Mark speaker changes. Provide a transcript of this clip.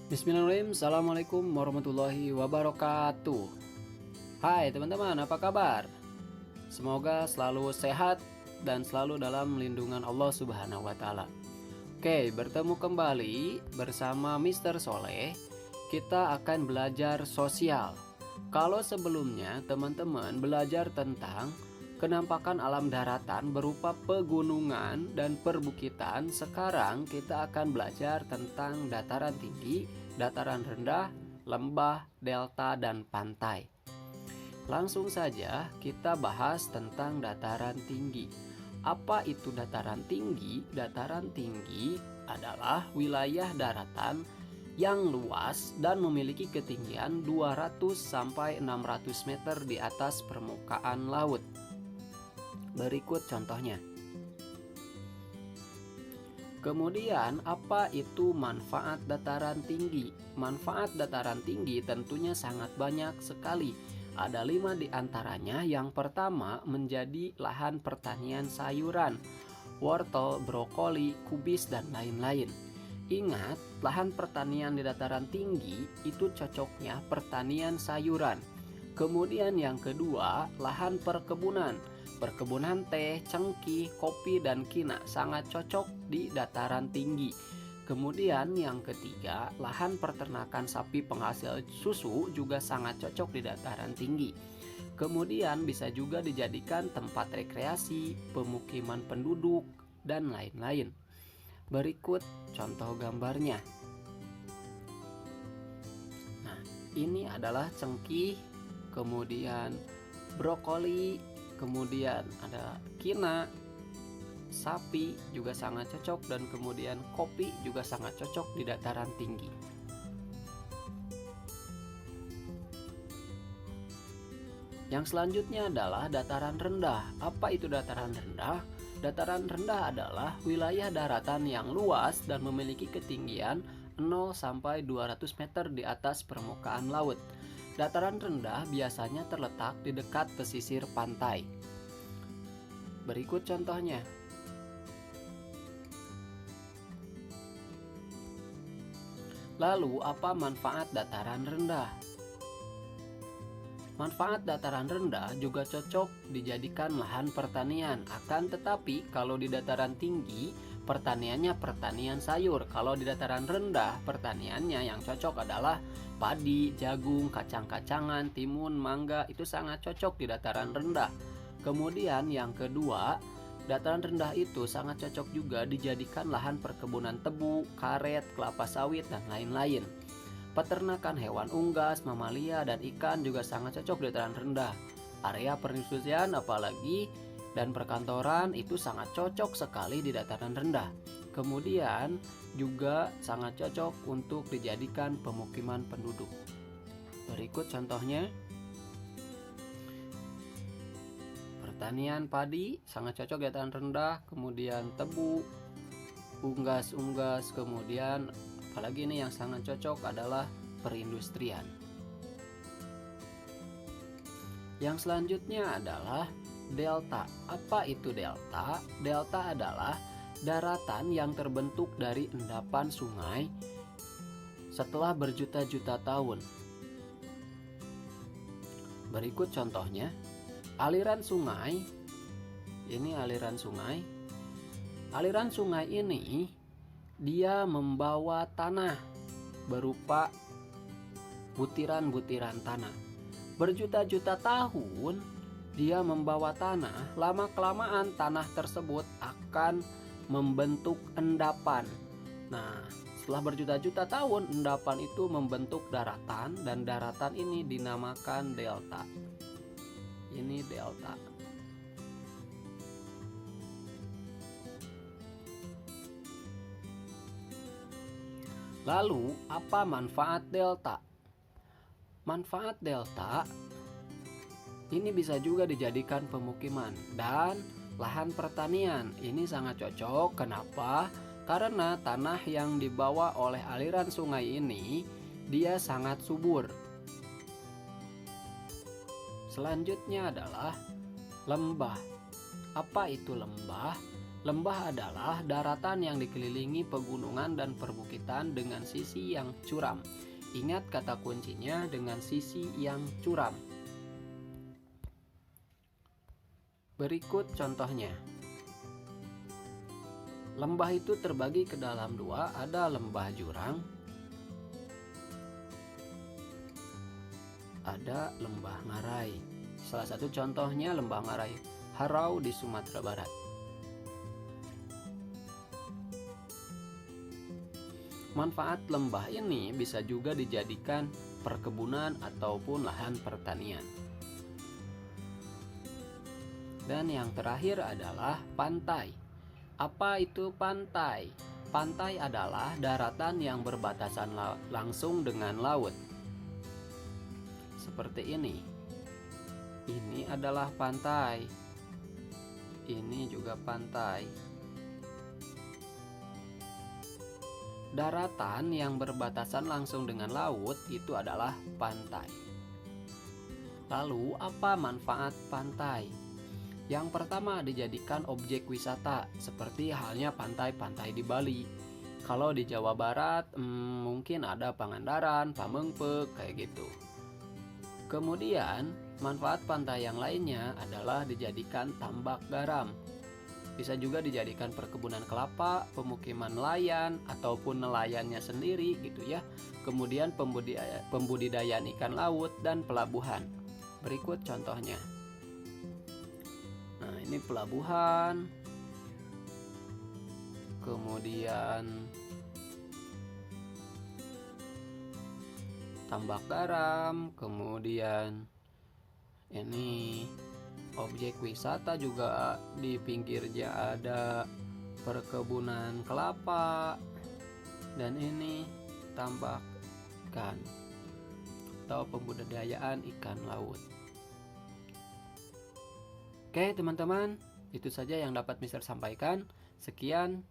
Speaker 1: Bismillahirrahmanirrahim. Assalamualaikum warahmatullahi wabarakatuh. Hai teman-teman, apa kabar? Semoga selalu sehat dan selalu dalam lindungan Allah Subhanahu wa Ta'ala. Oke, bertemu kembali bersama Mr. Soleh. Kita akan belajar sosial. Kalau sebelumnya teman-teman belajar tentang kenampakan alam daratan berupa pegunungan dan perbukitan, sekarang kita akan belajar tentang dataran tinggi, dataran rendah, lembah, delta, dan pantai. Langsung saja kita bahas tentang dataran tinggi. Apa itu dataran tinggi? Dataran tinggi adalah wilayah daratan yang luas dan memiliki ketinggian 200 sampai 600 meter di atas permukaan laut. Berikut contohnya. Kemudian, apa itu manfaat dataran tinggi? Manfaat dataran tinggi tentunya sangat banyak sekali. Ada 5 di antaranya. Yang pertama, menjadi lahan pertanian sayuran, wortel, brokoli, kubis, dan lain-lain. Ingat, lahan pertanian di dataran tinggi itu cocoknya pertanian sayuran. Kemudian yang kedua, lahan perkebunan. Perkebunan teh, cengkih, kopi, dan kina sangat cocok di dataran tinggi. Kemudian yang ketiga, lahan peternakan sapi penghasil susu juga sangat cocok di dataran tinggi. Kemudian bisa juga dijadikan tempat rekreasi, pemukiman penduduk, dan lain-lain. Berikut contoh gambarnya. Nah, ini adalah cengkih, kemudian brokoli, kemudian ada kina, sapi juga sangat cocok, dan kemudian kopi juga sangat cocok di dataran tinggi. Yang selanjutnya adalah dataran rendah. Apa itu dataran rendah? Dataran rendah adalah wilayah daratan yang luas dan memiliki ketinggian 0 sampai 200 meter di atas permukaan laut. Dataran rendah biasanya terletak di dekat pesisir pantai. Berikut contohnya. Lalu, apa manfaat dataran rendah? Manfaat dataran rendah juga cocok dijadikan lahan pertanian. Akan tetapi, kalau di dataran tinggi, pertaniannya pertanian sayur. Kalau di dataran rendah, pertaniannya yang cocok adalah padi, jagung, kacang-kacangan, timun, mangga. Itu sangat cocok di dataran rendah. Kemudian yang kedua, dataran rendah itu sangat cocok juga dijadikan lahan perkebunan tebu, karet, kelapa sawit, dan lain-lain. Peternakan hewan unggas, mamalia, dan ikan juga sangat cocok di dataran rendah. Area perindustrian apalagi dan perkantoran itu sangat cocok sekali di dataran rendah. Kemudian juga sangat cocok untuk dijadikan pemukiman penduduk. Berikut contohnya. Pertanian padi sangat cocok di dataran rendah, kemudian tebu, unggas-unggas, kemudian apalagi ini yang sangat cocok adalah perindustrian. Yang selanjutnya adalah delta. Apa itu delta? Delta adalah daratan yang terbentuk dari endapan sungai setelah berjuta-juta tahun. Berikut contohnya. Aliran sungai. Ini aliran sungai. Aliran sungai ini dia membawa tanah berupa butiran-butiran tanah. Berjuta-juta tahun dia membawa tanah. Lama-kelamaan tanah tersebut akan membentuk endapan. Nah, setelah berjuta-juta tahun, endapan itu membentuk daratan, dan daratan ini dinamakan delta. Ini delta. Lalu, apa manfaat delta? Manfaat delta ini bisa juga dijadikan pemukiman dan lahan pertanian. Ini sangat cocok. Kenapa? Karena tanah yang dibawa oleh aliran sungai ini dia sangat subur. Selanjutnya adalah lembah. Apa itu lembah? Lembah adalah daratan yang dikelilingi pegunungan dan perbukitan dengan sisi yang curam. Ingat kata kuncinya, dengan sisi yang curam. Berikut contohnya. Lembah itu terbagi ke dalam dua, ada lembah jurang, ada lembah ngarai. Salah satu contohnya lembah ngarai Harau di Sumatera Barat. Manfaat lembah ini bisa juga dijadikan perkebunan ataupun lahan pertanian. Dan yang terakhir adalah pantai. Apa itu pantai? Pantai adalah daratan yang berbatasan langsung dengan laut. Seperti ini. Ini adalah pantai. Ini juga pantai. Daratan yang berbatasan langsung dengan laut itu adalah pantai. Lalu, apa manfaat pantai? Yang pertama, dijadikan objek wisata, seperti halnya pantai-pantai di Bali. Kalau di Jawa Barat, mungkin ada Pangandaran, Pamengpeuk, kayak gitu. Kemudian, manfaat pantai yang lainnya adalah dijadikan tambak garam. Bisa juga dijadikan perkebunan kelapa, pemukiman nelayan, ataupun nelayannya sendiri gitu ya. Kemudian pembudidayaan ikan laut dan pelabuhan. Berikut contohnya. Nah, ini pelabuhan. Kemudian tambak garam, kemudian ini objek wisata juga, di pinggirnya ada perkebunan kelapa, dan ini tambak ikan atau pembudidayaan ikan laut. Oke teman-teman, itu saja yang dapat Mister sampaikan. Sekian.